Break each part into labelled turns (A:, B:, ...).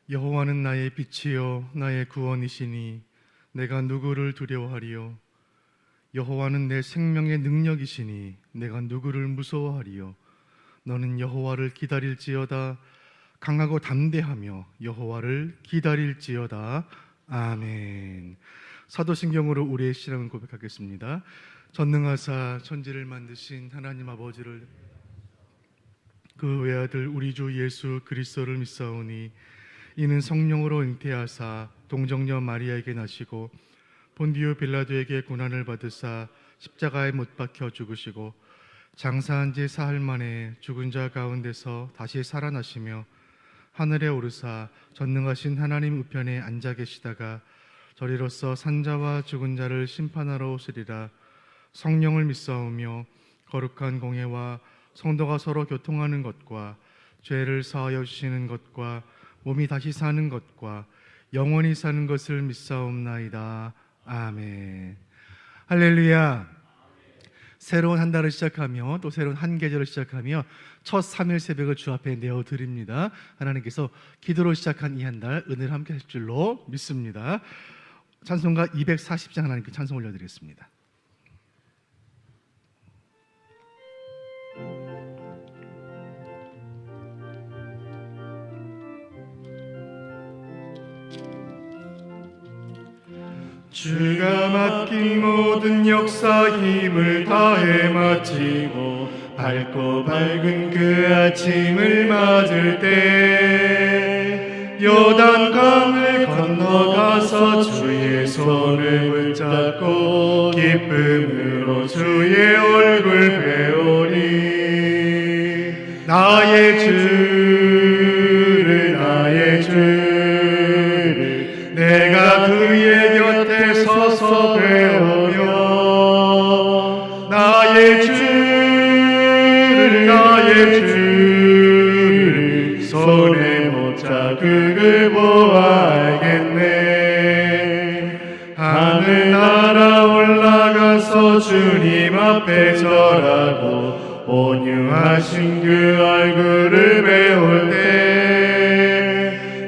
A: 여호와는 나의 빛이요 나의 구원이시니 내가 누구를 두려워하리요. 여호와는 내 생명의 능력이시니 내가 누구를 무서워하리요. 너는 여호와를 기다릴지어다. 강하고 담대하며 여호와를 기다릴지어다. 아멘. 사도신경으로 우리의 신앙을 고백하겠습니다. 전능하사 천지를 만드신 하나님 아버지를, 그 외아들 우리 주 예수 그리스도를 믿사오니 이는 성령으로 잉태하사 동정녀 마리아에게 나시고 본디오 빌라도에게 고난을 받으사 십자가에 못 박혀 죽으시고 장사한 지 사흘 만에 죽은 자 가운데서 다시 살아나시며 하늘에 오르사 전능하신 하나님 우편에 앉아 계시다가 저리로서 산자와 죽은 자를 심판하러 오시리라. 성령을 믿사오며 거룩한 공회와 성도가 서로 교통하는 것과 죄를 사하여 주시는 것과 몸이 다시 사는 것과 영원히 사는 것을 믿사옵나이다. 아멘. 할렐루야. 새로운 한 달을 시작하며 또 새로운 한 계절을 시작하며 첫 3일 새벽을 주 앞에 내어드립니다. 하나님께서 기도로 시작한 이 한 달 은혜를 함께 하실 줄로 믿습니다. 찬송가 240장 하나님께 찬송 올려드리겠습니다.
B: 주가 맡긴 모든 역사 힘을 다해 마치고 밝고 밝은 그 아침을 맞을 때 요단강을 건너가서 주의 손을 붙잡고 기쁨으로 주의 얼굴 배우리. 나의 주를 내가 그의 곁에 서서 배우며 나의 주를 손에 못 자극을 보아 알겠네. 하늘 날아 올라가서 주님 앞에 절하고 온유하신 그 얼굴을 배울 때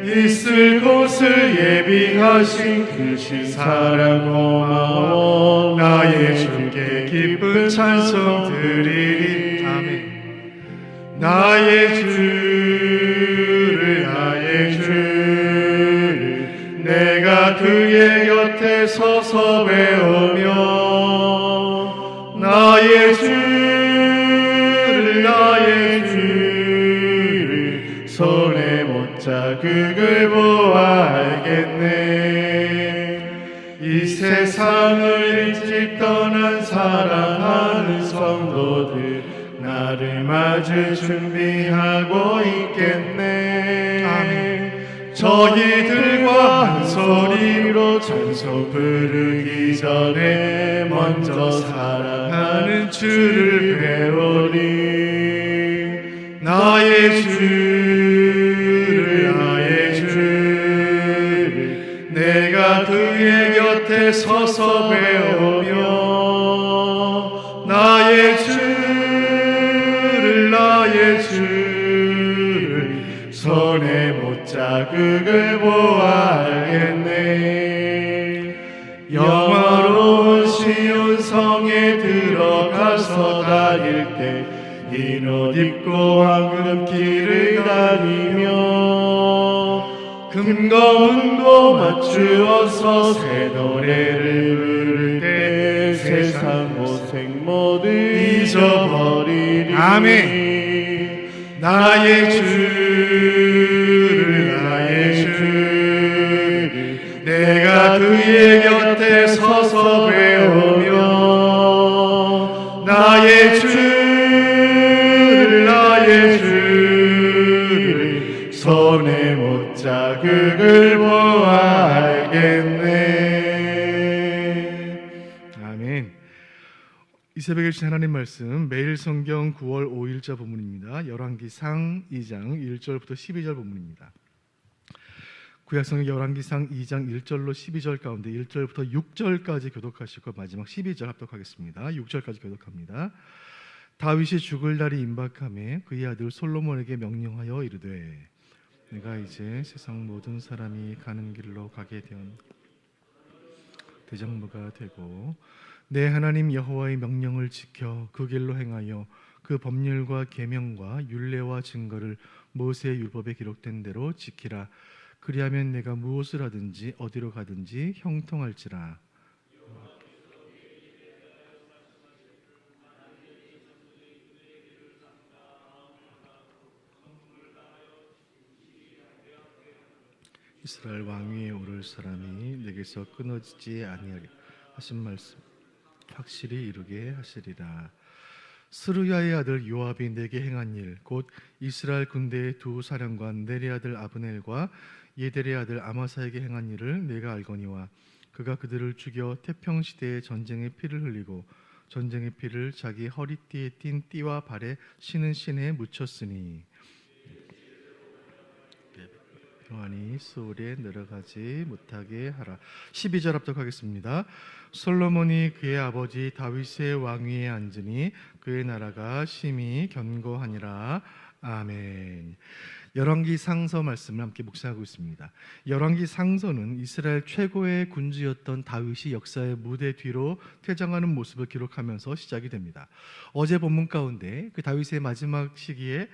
B: 있을 곳을 예비하신 그 신사랑 고마워 나의 주께 기쁜 찬송 드리리. 아멘. 나의 주를 내가 그의 곁에 서서 배우며 나의 주를 손에 못 자극을 보아 알겠네. 이 세상을 일찍 떠난 사랑하는 성도들 나를 맞을 준비하고 있겠네. 아멘. 저희들과 한 소리로 찬송 부르기 전에 먼저 사랑하는 주를 배우리. 나의 주를 내가 그의 곁에 서서 배우며 나의 주를 손에 못 자극을 보아 알겠네. 영화로운 시온 성에 들어가서 다닐 때 흰 옷 입고 황금길을 다니며 금과 은도 맞추어서 새 노래를 부를 때 세상 고생 모두 잊어버리리. 아멘. 나의 주를 내가 그의 곁에 서서 배우며 나의 주를 손에 못 자극을 보아 알겠네.
A: 아멘. 이 새벽에 주신 하나님 말씀 매일 성경 9월 5일자 본문입니다. 열왕기상 2장 1절부터 12절 본문입니다. 구약성경 열왕기상 2장 1절로 12절 가운데 1절부터 6절까지 교독하시고 마지막 12절 합독하겠습니다. 6절까지 교독합니다. 다윗이 죽을 날이 임박하매 그의 아들 솔로몬에게 명령하여 이르되 내가 이제 세상 모든 사람이 가는 길로 가게 된 대장부가 되고 내 하나님 여호와의 명령을 지켜 그 길로 행하여 그 법률과 계명과 율례와 증거를 모세의 율법에 기록된 대로 지키라. 그리하면 내가 무엇을 하든지 어디로 가든지 형통할지라. 이스라엘 왕위에 오를 사람이 내게서 끊어지지 아니하리 하신 말씀 확실히 이루게 하시리라. 스루야의 아들 요압이 내게 행한 일 곧 이스라엘 군대의 두 사령관 네리 아들 아브넬과 예델의 아들 아마사에게 행한 일을 내가 알거니와 그가 그들을 죽여 태평 시대의 전쟁의 피를 흘리고 전쟁의 피를 자기 허리띠에 띤 띠와 발에 신은 신에 묻혔으니 평안히 소울에 내려가지 못하게 하라. 12절 합독하겠습니다. 솔로몬이 그의 아버지 다윗의 왕위에 앉으니 그의 나라가 심히 견고하니라. 아멘. 열왕기 상서 말씀을 함께 묵상하고 있습니다. 열왕기 상서는 이스라엘 최고의 군주였던 다윗이 역사의 무대 뒤로 퇴장하는 모습을 기록하면서 시작이 됩니다. 어제 본문 가운데 그 다윗의 마지막 시기에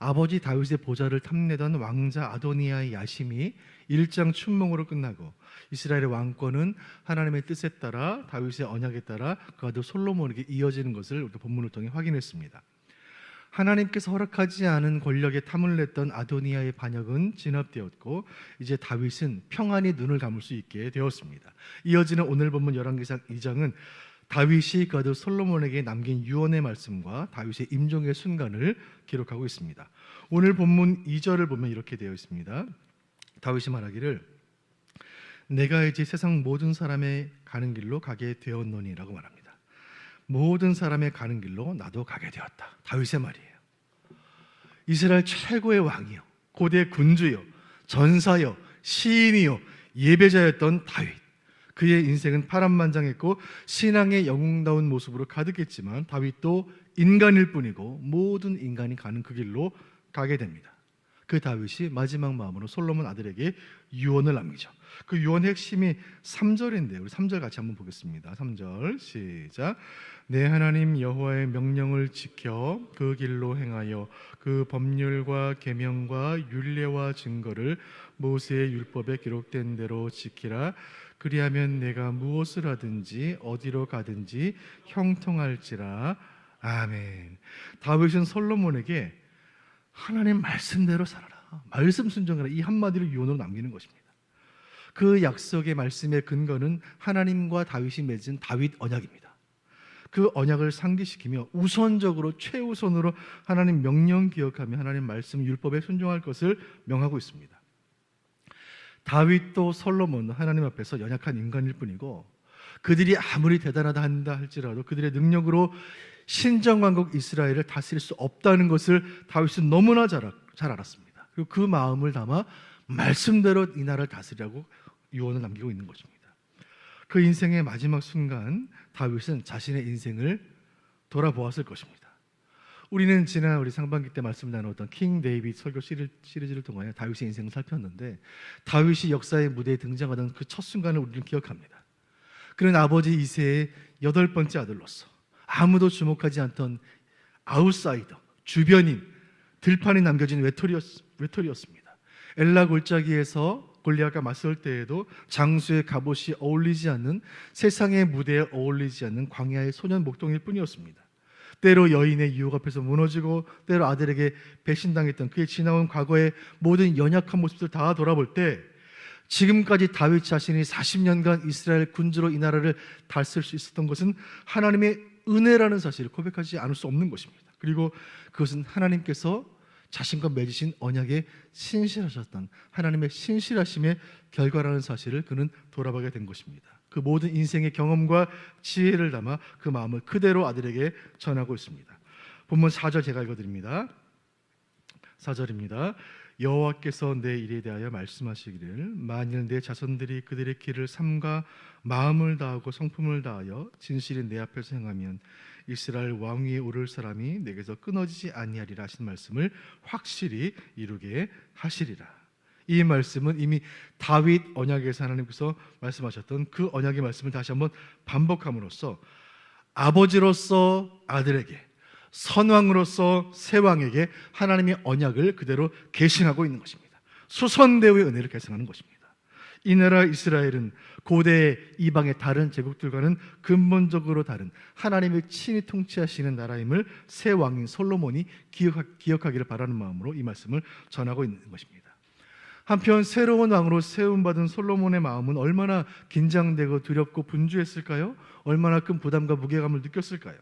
A: 아버지 다윗의 보좌를 탐내던 왕자 아도니아의 야심이 일장 춘몽으로 끝나고 이스라엘의 왕권은 하나님의 뜻에 따라 다윗의 언약에 따라 그 아들 솔로몬에게 이어지는 것을 우리 본문을 통해 확인했습니다. 하나님께서 허락하지 않은 권력에 탐을 냈던 아도니아의 반역은 진압되었고 이제 다윗은 평안히 눈을 감을 수 있게 되었습니다. 이어지는 오늘 본문 열왕기상 2장은 다윗이 그 아들 솔로몬에게 남긴 유언의 말씀과 다윗의 임종의 순간을 기록하고 있습니다. 오늘 본문 2절을 보면 이렇게 되어 있습니다. 다윗이 말하기를 내가 이제 세상 모든 사람의 가는 길로 가게 되었노니라고 말합니다. 모든 사람의 가는 길로 나도 가게 되었다. 다윗의 말이에요. 이스라엘 최고의 왕이요, 고대 군주요, 전사요, 시인이요, 예배자였던 다윗. 그의 인생은 파란만장했고 신앙의 영웅다운 모습으로 가득했지만 다윗도 인간일 뿐이고 모든 인간이 가는 그 길로 가게 됩니다. 그 다윗이 마지막 마음으로 솔로몬 아들에게 유언을 남기죠. 그 유언의 핵심이 3절인데 우리 3절 같이 한번 보겠습니다. 3절 시작. 내 하나님 여호와의 명령을 지켜 그 길로 행하여 그 법률과 계명과 율례와 증거를 모세의 율법에 기록된 대로 지키라. 그리하면 내가 무엇을 하든지 어디로 가든지 형통할지라. 아멘. 다윗은 솔로몬에게 하나님 말씀대로 살아라, 말씀 순종하라, 이 한마디를 유언으로 남기는 것입니다. 그 약속의 말씀의 근거는 하나님과 다윗이 맺은 다윗 언약입니다. 그 언약을 상기시키며 우선적으로 최우선으로 하나님 명령 기억하며 하나님 말씀 율법에 순종할 것을 명하고 있습니다. 다윗도 솔로몬도 하나님 앞에서 연약한 인간일 뿐이고 그들이 아무리 대단하다 한다 할지라도 그들의 능력으로 신정왕국 이스라엘을 다스릴 수 없다는 것을 다윗은 너무나 잘 알았습니다. 그리고 그 마음을 담아 말씀대로 이 나라를 다스리라고 유언을 남기고 있는 것입니다. 그 인생의 마지막 순간 다윗은 자신의 인생을 돌아보았을 것입니다. 우리는 지난 우리 상반기 때 말씀 나눴던 킹 데이빗 설교 시리즈를 통하여 다윗의 인생을 살폈는데 다윗이 역사의 무대에 등장하던 그 첫 순간을 우리는 기억합니다. 그는 아버지 이새의 8번째 아들로서 아무도 주목하지 않던 아웃사이더, 주변인, 들판에 남겨진 외톨이였습니다. 엘라 골짜기에서 골리앗과 맞설 때에도 장수의 갑옷이 어울리지 않는, 세상의 무대에 어울리지 않는 광야의 소년 목동일 뿐이었습니다. 때로 여인의 유혹 앞에서 무너지고 때로 아들에게 배신당했던 그의 지나온 과거의 모든 연약한 모습들 다 돌아볼 때 지금까지 다윗 자신이 40년간 이스라엘 군주로 이 나라를 다스릴 수 있었던 것은 하나님의 은혜라는 사실을 고백하지 않을 수 없는 것입니다. 그리고 그것은 하나님께서 자신과 맺으신 언약에 신실하셨던 하나님의 신실하심의 결과라는 사실을 그는 돌아보게 된 것입니다. 그 모든 인생의 경험과 지혜를 담아 그 마음을 그대로 아들에게 전하고 있습니다. 본문 4절 제가 읽어드립니다. 4절입니다. 여호와께서 내 일에 대하여 말씀하시기를 만일 내 자손들이 그들의 길을 삼가 마음을 다하고 성품을 다하여 진실이 내 앞에서 행하면 이스라엘 왕위에 오를 사람이 내게서 끊어지지 아니하리라 하신 말씀을 확실히 이루게 하시리라. 이 말씀은 이미 다윗 언약에서 하나님께서 말씀하셨던 그 언약의 말씀을 다시 한번 반복함으로써 아버지로서 아들에게, 선왕으로서 세왕에게 하나님의 언약을 그대로 계승하고 있는 것입니다. 수선대의 은혜를 계승하는 것입니다. 이 나라 이스라엘은 고대 이방의 다른 제국들과는 근본적으로 다른 하나님의 친히 통치하시는 나라임을 새 왕인 솔로몬이 기억하기를 바라는 마음으로 이 말씀을 전하고 있는 것입니다. 한편 새로운 왕으로 세움받은 솔로몬의 마음은 얼마나 긴장되고 두렵고 분주했을까요? 얼마나 큰 부담과 무게감을 느꼈을까요?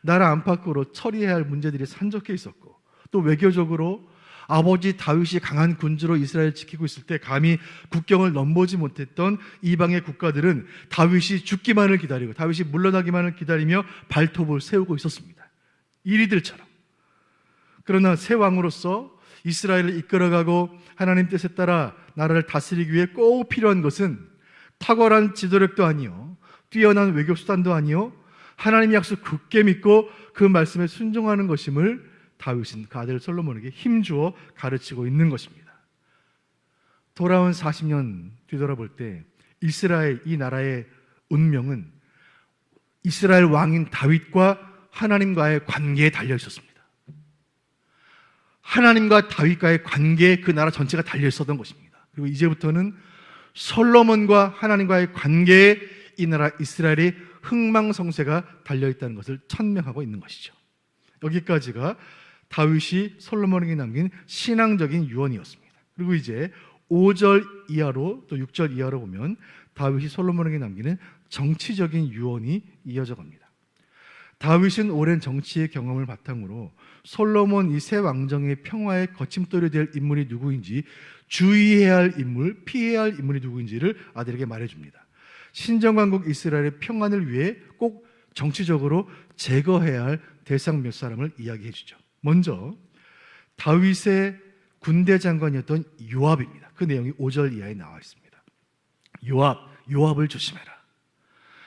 A: 나라 안팎으로 처리해야 할 문제들이 산적해 있었고, 또 외교적으로 아버지 다윗이 강한 군주로 이스라엘을 지키고 있을 때 감히 국경을 넘보지 못했던 이방의 국가들은 다윗이 죽기만을 기다리고 다윗이 물러나기만을 기다리며 발톱을 세우고 있었습니다. 이리들처럼. 그러나 새 왕으로서 이스라엘을 이끌어가고 하나님 뜻에 따라 나라를 다스리기 위해 꼭 필요한 것은 탁월한 지도력도 아니요, 뛰어난 외교 수단도 아니요, 하나님의 약속 굳게 믿고 그 말씀에 순종하는 것임을 다윗은 그 아들 솔로몬에게 힘주어 가르치고 있는 것입니다. 돌아온 40년 뒤돌아볼 때 이스라엘, 이 나라의 운명은 이스라엘 왕인 다윗과 하나님과의 관계에 달려 있었습니다. 하나님과 다윗과의 관계에 그 나라 전체가 달려 있었던 것입니다. 그리고 이제부터는 솔로몬과 하나님과의 관계에 이 나라 이스라엘의 흥망성쇠가 달려 있다는 것을 천명하고 있는 것이죠. 여기까지가 다윗이 솔로몬에게 남긴 신앙적인 유언이었습니다. 그리고 이제 5절 이하로 또 6절 이하로 보면 다윗이 솔로몬에게 남기는 정치적인 유언이 이어져 갑니다. 다윗은 오랜 정치의 경험을 바탕으로 솔로몬 이 새 왕정의 평화의 거침돌이 될 인물이 누구인지, 주의해야 할 인물, 피해야 할 인물이 누구인지를 아들에게 말해줍니다. 신정왕국 이스라엘의 평안을 위해 꼭 정치적으로 제거해야 할 대상 몇 사람을 이야기해 주죠. 먼저 다윗의 군대 장관이었던 요압입니다. 그 내용이 5절 이하에 나와 있습니다. 요압을 조심해라.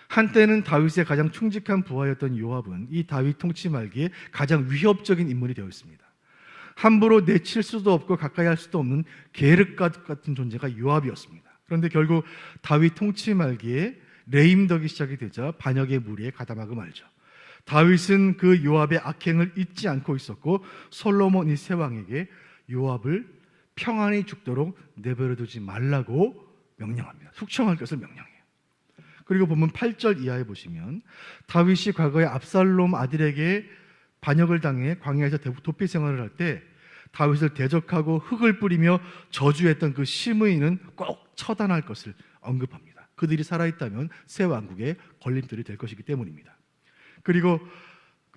A: 한때는 다윗의 가장 충직한 부하였던 요압은 이 다윗 통치 말기에 가장 위협적인 인물이 되어 있습니다. 함부로 내칠 수도 없고 가까이 할 수도 없는 계륵갓 같은 존재가 요압이었습니다. 그런데 결국 다윗 통치 말기에 레임덕이 시작이 되자 반역의 무리에 가담하고 말죠. 다윗은 그 요압의 악행을 잊지 않고 있었고 솔로몬 이 새 왕에게 요압을 평안히 죽도록 내버려 두지 말라고 명령합니다. 숙청할 것을 명령해요. 그리고 보면 8절 이하에 보시면 다윗이 과거에 압살롬 아들에게 반역을 당해 광야에서 도피 생활을 할 때 다윗을 대적하고 흙을 뿌리며 저주했던 그 시므이는 꼭 처단할 것을 언급합니다. 그들이 살아있다면 새 왕국의 걸림돌이 될 것이기 때문입니다. 그리고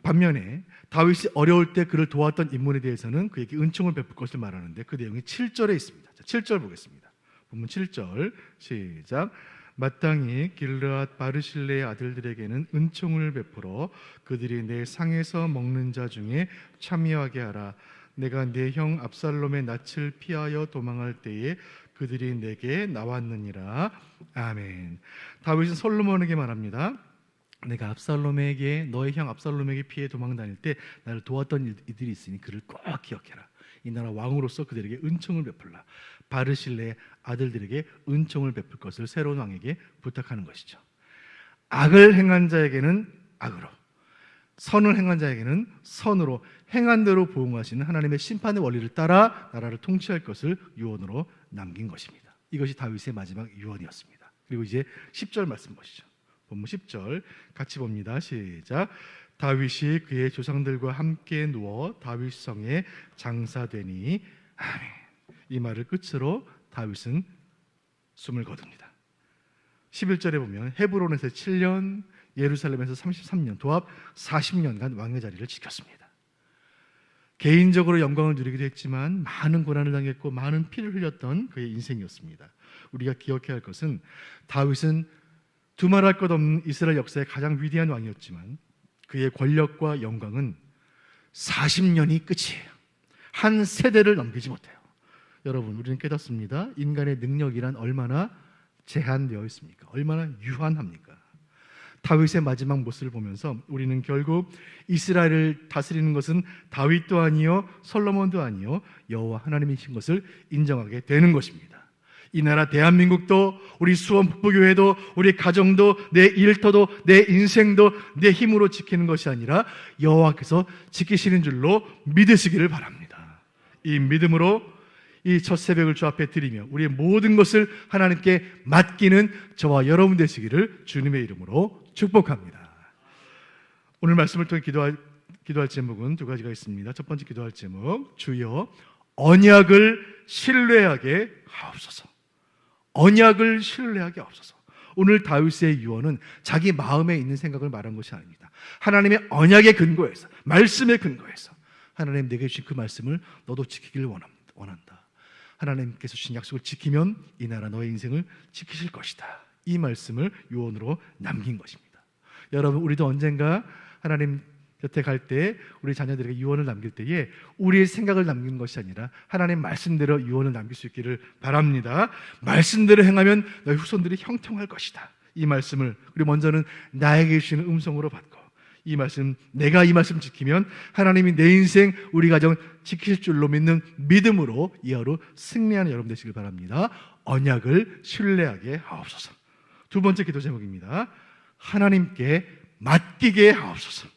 A: 반면에 다윗이 어려울 때 그를 도왔던 인물에 대해서는 그에게 은총을 베풀 것을 말하는데 그 내용이 7절에 있습니다. 자, 7절 보겠습니다. 본문 7절 시작. 마땅히 길르앗 바르실레의 아들들에게는 은총을 베풀어 그들이 내 상에서 먹는 자 중에 참여하게 하라. 내가 내 형 압살롬의 낯을 피하여 도망할 때에 그들이 내게 나왔느니라. 아멘. 다윗은 솔로몬에게 말합니다. 내가 압살롬에게, 너의 형 압살롬에게 피해 도망 다닐 때 나를 도왔던 이들이 있으니 그를 꼭 기억해라. 이 나라 왕으로서 그들에게 은총을 베풀라. 바르실레의 아들들에게 은총을 베풀 것을 새로운 왕에게 부탁하는 것이죠. 악을 행한 자에게는 악으로, 선을 행한 자에게는 선으로 행한 대로 보응하시는 하나님의 심판의 원리를 따라 나라를 통치할 것을 유언으로 남긴 것입니다. 이것이 다윗의 마지막 유언이었습니다. 그리고 이제 10절 말씀 보시죠. 본문 10절 같이 봅니다. 시작. 다윗이 그의 조상들과 함께 누워 다윗성에 장사되니 아멘. 이 말을 끝으로 다윗은 숨을 거둡니다. 11절에 보면 헤브론에서 7년, 예루살렘에서 33년, 도합 40년간 왕의 자리를 지켰습니다. 개인적으로 영광을 누리기도 했지만 많은 고난을 당했고 많은 피를 흘렸던 그의 인생이었습니다. 우리가 기억해야 할 것은 다윗은 두말할 것 없는 이스라엘 역사의 가장 위대한 왕이었지만 그의 권력과 영광은 40년이 끝이에요. 한 세대를 넘기지 못해요. 여러분, 우리는 깨닫습니다. 인간의 능력이란 얼마나 제한되어 있습니까? 얼마나 유한합니까? 다윗의 마지막 모습을 보면서 우리는 결국 이스라엘을 다스리는 것은 다윗도 아니요 솔로몬도 아니요 여호와 하나님이신 것을 인정하게 되는 것입니다. 이 나라 대한민국도 우리 수원 북부교회도 우리 가정도 내 일터도 내 인생도 내 힘으로 지키는 것이 아니라 여호와께서 지키시는 줄로 믿으시기를 바랍니다. 이 믿음으로 이 첫 새벽을 주 앞에 드리며 우리의 모든 것을 하나님께 맡기는 저와 여러분 되시기를 주님의 이름으로 축복합니다. 오늘 말씀을 통해 기도할 제목은 두 가지가 있습니다. 첫 번째 기도할 제목, 주여 언약을 신뢰하게 하옵소서. 언약을 신뢰하게 하옵소서. 오늘 다윗의 유언은 자기 마음에 있는 생각을 말한 것이 아닙니다. 하나님의 언약의 근거에서, 말씀의 근거에서 하나님 내게 주신 그 말씀을 너도 지키기를 원한다. 하나님께서 주신 약속을 지키면 이 나라 너의 인생을 지키실 것이다. 이 말씀을 유언으로 남긴 것입니다. 여러분, 우리도 언젠가 하나님 곁에 갈 때 우리 자녀들에게 유언을 남길 때에 우리의 생각을 남기는 것이 아니라 하나님 말씀대로 유언을 남길 수 있기를 바랍니다. 말씀대로 행하면 너희 후손들이 형통할 것이다. 이 말씀을 우리 먼저는 나에게 주시는 음성으로 받고 내가 이 말씀 지키면 하나님이 내 인생 우리 가정 지키실 줄로 믿는 믿음으로 이 하루 승리하는 여러분 되시길 바랍니다. 언약을 신뢰하게 하옵소서. 두 번째 기도 제목입니다. 하나님께 맡기게 하옵소서.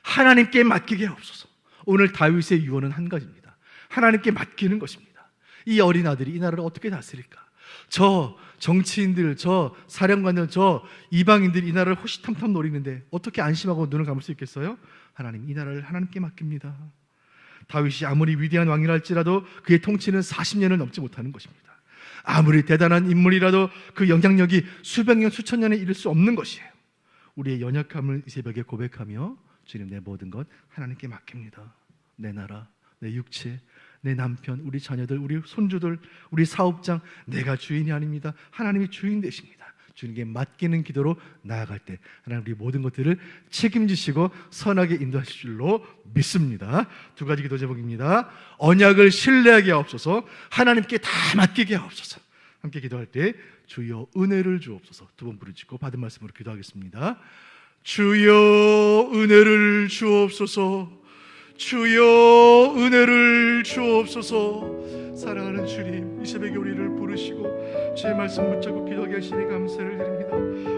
A: 하나님께 맡기게 하옵소서. 오늘 다윗의 유언은 한 가지입니다. 하나님께 맡기는 것입니다. 이 어린 아들이 이 나라를 어떻게 다스릴까? 저 정치인들, 저 사령관들, 저 이방인들이 이 나라를 호시탐탐 노리는데 어떻게 안심하고 눈을 감을 수 있겠어요? 하나님, 이 나라를 하나님께 맡깁니다. 다윗이 아무리 위대한 왕이라 할지라도 그의 통치는 40년을 넘지 못하는 것입니다. 아무리 대단한 인물이라도 그 영향력이 수백 년, 수천 년에 이를 수 없는 것이에요. 우리의 연약함을 이 새벽에 고백하며 주님, 내 모든 것 하나님께 맡깁니다. 내 나라, 내 육체, 내 남편, 우리 자녀들, 우리 손주들, 우리 사업장, 내가 주인이 아닙니다. 하나님이 주인 되십니다. 주님께 맡기는 기도로 나아갈 때 하나님 우리 모든 것들을 책임지시고 선하게 인도하실 줄로 믿습니다. 두 가지 기도 제목입니다. 언약을 신뢰하게 하옵소서. 하나님께 다 맡기게 하옵소서. 함께 기도할 때 주여 은혜를 주옵소서. 두 번 부르짖고 받은 말씀으로 기도하겠습니다. 주여 은혜를 주옵소서. 주여 은혜를 주옵소서. 사랑하는 주님, 이 새벽에 우리를 부르시고 주의 말씀 붙잡고 기도하게 하시니 감사를 드립니다.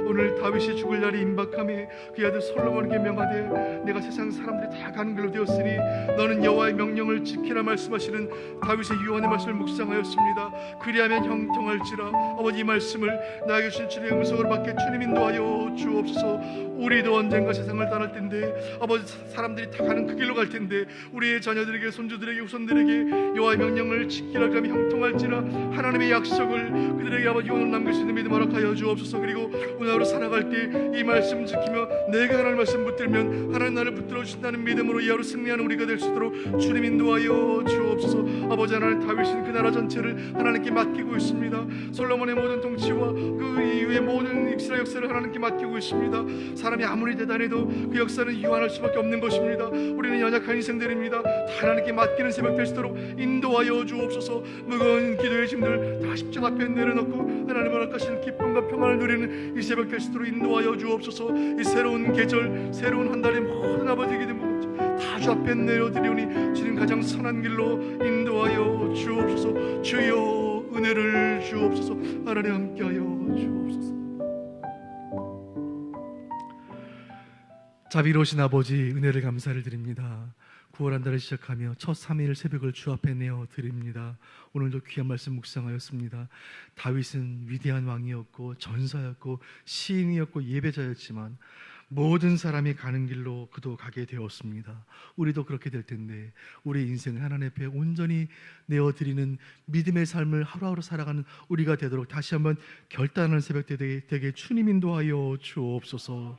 A: 오늘 다윗이 죽을 날이 임박함에 그 아들 솔로몬에게 명하되 내가 세상 사람들이 다 가는 길로 되었으니 너는 여호와의 명령을 지키라 말씀하시는 다윗의 유언의 말씀을 묵상하였습니다. 그리하면 형통할지라. 아버지, 이 말씀을 나에게 주신 주님의 음성으로 받게 주님 인도하여 주옵소서. 우리도 언젠가 세상을 떠날 텐데 아버지, 사람들이 다 가는 그 길로 갈 텐데 우리의 자녀들에게, 손주들에게, 후손들에게 여호와의 명령을 지키라 그러면 형통할지라. 하나님의 약속을 그들에게 아버지 오늘 남길 수 있는 믿음 허락하여 주옵소서. 그리고 오늘 하루 살아갈 때 이 말씀 지키며 내가 하나님 말씀 붙들면 하나님 나를 붙들어 주신다는 믿음으로 이 하루 승리하는 우리가 될 수 있도록 주님 인도하여 주옵소서. 아버지, 하나님 다윗은 그 나라 전체를 하나님께 맡기고 있습니다. 솔로몬의 모든 통치와 그 이후의 모든 이스라엘 역사를 하나님께 맡기고 있습니다. 사람이 아무리 대단해도 그 역사는 유한할 수밖에 없는 것입니다. 우리는 연약한 인생들입니다. 다 하나님께 맡기는 새벽 될 수 있도록 인도하여 주옵소서. 무거운 기도의 짐들 다 십자가 앞에 내려놓고 하나님 허락하시는 기쁨과 평안을 누리는 이 새벽 될 수 있도록 인도하여 주옵소서. 이 새로운 계절, 새로운 한 달의 모든 아버지 기도 다 주 앞에 내려드리오니 주님 가장 선한 길로 인도하여 주옵소서. 주여 은혜를 주옵소서. 하나님 함께하여 주옵소서. 자비로우신 아버지, 은혜를 감사를 드립니다. 9월 한 달을 시작하며 첫 3일 새벽을 주 앞에 내어 드립니다. 오늘도 귀한 말씀 묵상하였습니다. 다윗은 위대한 왕이었고 전사였고 시인이었고 예배자였지만 모든 사람이 가는 길로 그도 가게 되었습니다. 우리도 그렇게 될 텐데 우리 인생을 하나님 앞에 온전히 내어드리는 믿음의 삶을 하루하루 살아가는 우리가 되도록 다시 한번 결단하는 새벽 되게 주님 인도하여 주옵소서.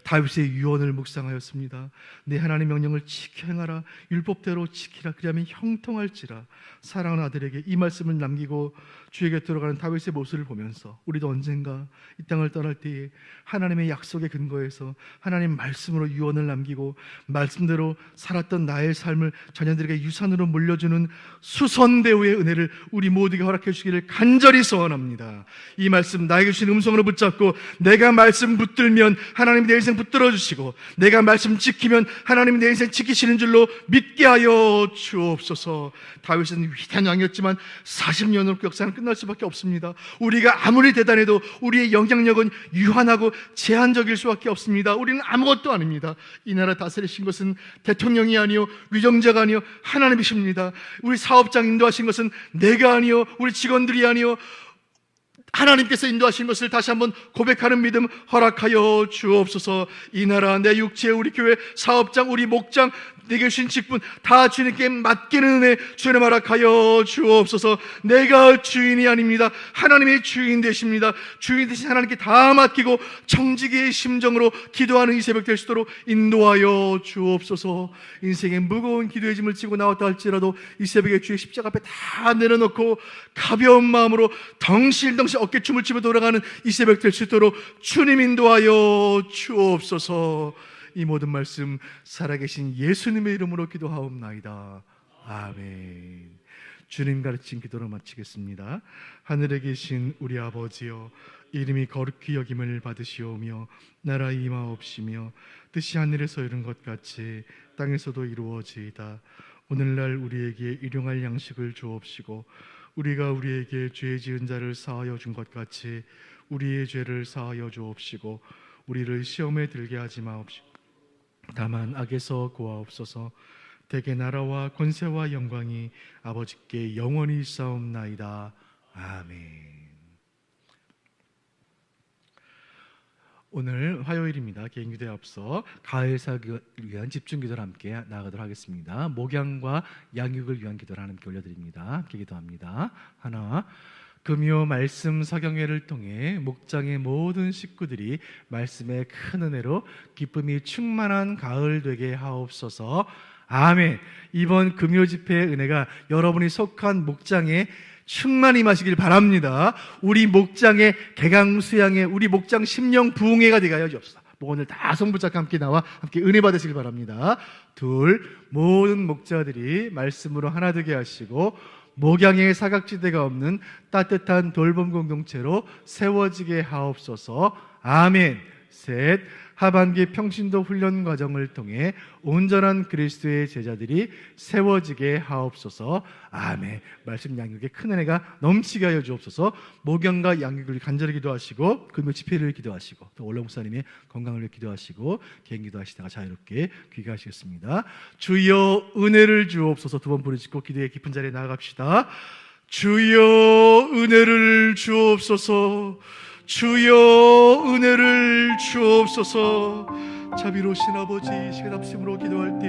A: 다윗의 유언을 묵상하였습니다. 내 하나님 명령을 지켜 행하라. 율법대로 지키라. 그리하면 형통할지라. 사랑하는 아들에게 이 말씀을 남기고 주에게 들어가는 다윗의 모습을 보면서 우리도 언젠가 이 땅을 떠날 때에 하나님의 약속의 근거에서 위해서 하나님 말씀으로 유언을 남기고 말씀대로 살았던 나의 삶을 자녀들에게 유산으로 물려주는 수선배우의 은혜를 우리 모두에게 허락해 주시기를 간절히 소원합니다. 이 말씀 나에게 주신 음성으로 붙잡고 내가 말씀 붙들면 하나님이 내 인생 붙들어 주시고 내가 말씀 지키면 하나님이 내 인생 지키시는 줄로 믿게 하여 주옵소서. 다윗은 위대한 왕이었지만 40년으로 역사는 끝날 수밖에 없습니다. 우리가 아무리 대단해도 우리의 영향력은 유한하고 제한적일 수밖에 없습니다. 우리는 아무것도 아닙니다. 이 나라 다스리신 것은 대통령이 아니요 위정자가 아니요 하나님이십니다. 우리 사업장 인도하신 것은 내가 아니요 우리 직원들이 아니요 하나님께서 인도하신 것을 다시 한번 고백하는 믿음 허락하여 주옵소서. 이 나라, 내 육체, 우리 교회, 사업장, 우리 목장, 내게 주신 직분 다 주님께 맡기는 은혜 주님 허락하여 주옵소서. 내가 주인이 아닙니다. 하나님의 주인 되십니다. 주인 되신 하나님께 다 맡기고 정직의 심정으로 기도하는 이 새벽 될 수 있도록 인도하여 주옵소서. 인생의 무거운 기도의 짐을 지고 나왔다 할지라도 이 새벽에 주의 십자가 앞에 다 내려놓고 가벼운 마음으로 덩실덩실 어깨춤을 추며 돌아가는 이 새벽 될 수 있도록 주님 인도하여 주옵소서. 이 모든 말씀 살아계신 예수님의 이름으로 기도하옵나이다. 아멘. 주님 가르친 기도로 마치겠습니다. 하늘에 계신 우리 아버지여, 이름이 거룩히 여김을 받으시오며 나라 임하옵시며 뜻이 하늘에서 이룬 것 같이 땅에서도 이루어지이다. 오늘날 우리에게 일용할 양식을 주옵시고 우리가 우리에게 죄 지은 자를 사하여 준 것 같이 우리의 죄를 사하여 주옵시고 우리를 시험에 들게 하지 마옵시고 다만 악에서 구하옵소서. 대개 나라와 권세와 영광이 아버지께 영원히 있사옵나이다. 아멘. 오늘 화요일입니다. 개인기도에 앞서 가을 사역을 위한 집중기도를 함께 나아가도록 하겠습니다. 목양과 양육을 위한 기도를 함께 올려드립니다. 함께 기도합니다. 하나, 금요 말씀 서경회를 통해 목장의 모든 식구들이 말씀의 큰 은혜로 기쁨이 충만한 가을 되게 하옵소서. 아멘. 이번 금요 집회의 은혜가 여러분이 속한 목장에 충만히 임하시길 바랍니다. 우리 목장의 개강수양회, 우리 목장 심령 부흥회가 되게 하여 주옵소서. 오늘 다 손붙잡고 함께 나와 함께 은혜 받으시길 바랍니다. 둘, 모든 목자들이 말씀으로 하나 되게 하시고 목양의 사각지대가 없는 따뜻한 돌봄 공동체로 세워지게 하옵소서. 아멘. 셋, 하반기 평신도 훈련 과정을 통해 온전한 그리스도의 제자들이 세워지게 하옵소서. 아멘. 말씀 양육에 큰 은혜가 넘치게 하여 주옵소서. 목양과 양육을 간절히 기도하시고 금요 집회를 기도하시고 또 원로 목사님의 건강을 위해 기도하시고 개인 기도하시다가 자유롭게 귀가하시겠습니다. 주여 은혜를 주옵소서. 두 번 부르짖고 기도의 깊은 자리에 나아갑시다. 주여 은혜를 주옵소서. 주여 은혜를 주옵소서. 자비로우신 아버지, 시간 합심으로 기도할 때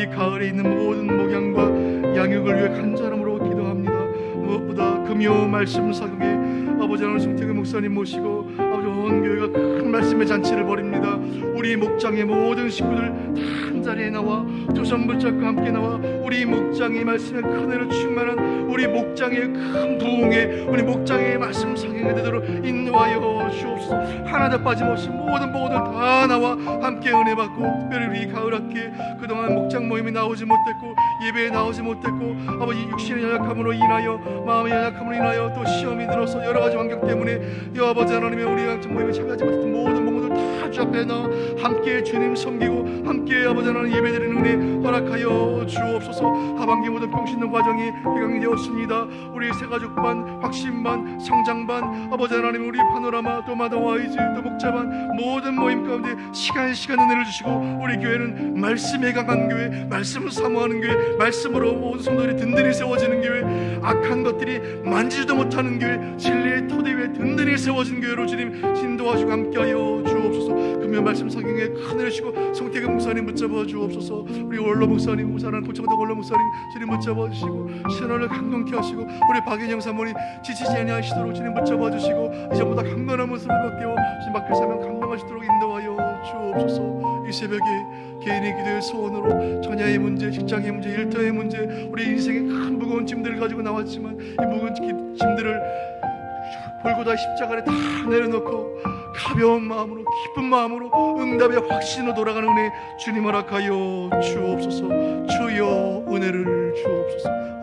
A: 이 가을에 있는 모든 목양과 양육을 위해 간절함으로 기도합니다. 무엇보다 금요 말씀 사경에 아버지 하나님 송태근 목사님 모시고 아버지 온 교회가 큰 말씀의 잔치를 벌입니다. 우리 목장의 모든 식구들 다 한자리에 나와 두 손 붙잡고 함께 나와 우리 목장의 말씀에 큰 은혜로 충만한 우리 목장의 큰 부흥에 우리 목장의 말씀 사경에 되도록 인도하여 주옵소서. 하나도 빠짐없이 모든 보호들 다 나와 함께 은혜 받고 특별히 우리 가을 학기에 그동안 목장 모임에 나오지 못했고 예배에 나오지 못했고 아버지 육신의 연약함으로 인하여 마음의 연약함으로 인하여 또 시험이 들어서 여러 가지 환경 때문에 여 아버지 하나님의 우리 목장 모임에 참여하지 못했던 모든 목원들 다 주 앞에 나와 함께 주님 섬기고 함께 아버지 하나님 예배드리는 은혜 허락하여 주옵소서. 하반기 모든 평신도 과정이 개강이 되었습니다. 우리 새가족반, 확신반, 성장반 아버지 하나님 우리 파노라마 또 마더와이즈 또 목자반 모든 모임 가운데 시간 은혜를 주시고 우리 교회는 말씀에 강한 교회, 말씀을 사모하는 교회, 말씀으로 모든 성도들이 든든히 세워지는 교회, 악한 것들이 만지지도 못하는 교회, 진리의 토대 위에 든든히 세워진 교회로 주님 인도하시고 함께하여 주옵소서. 금요 말씀 사경에 큰 은혜 주시고 송태근 목사님 붙잡아 주옵소서. 우리 원로 목사님, 우사는 고창덕 원로 목사님 주님 붙잡아 주시고 신원을 강건케 하시고 우리 박인영 사모님 지치지 아니하시도록 주님 붙잡아 주시고 이전보다 강건한 모습을 벗겨 주님 밖에 사면 감당하시도록 인도하여 주옵소서. 이 새벽에 개인의 기도의 소원으로 자녀의 문제, 직장의 문제, 일터의 문제, 우리 인생의 큰 무거운 짐들을 가지고 나왔지만 이 무거운 짐들을 골고다 십자가를 다 내려놓고 가벼운 마음으로 기쁜 마음으로 응답의 확신으로 돌아가는 은혜 주님 허락하여 주옵소서. 주여 은혜를 주옵소서.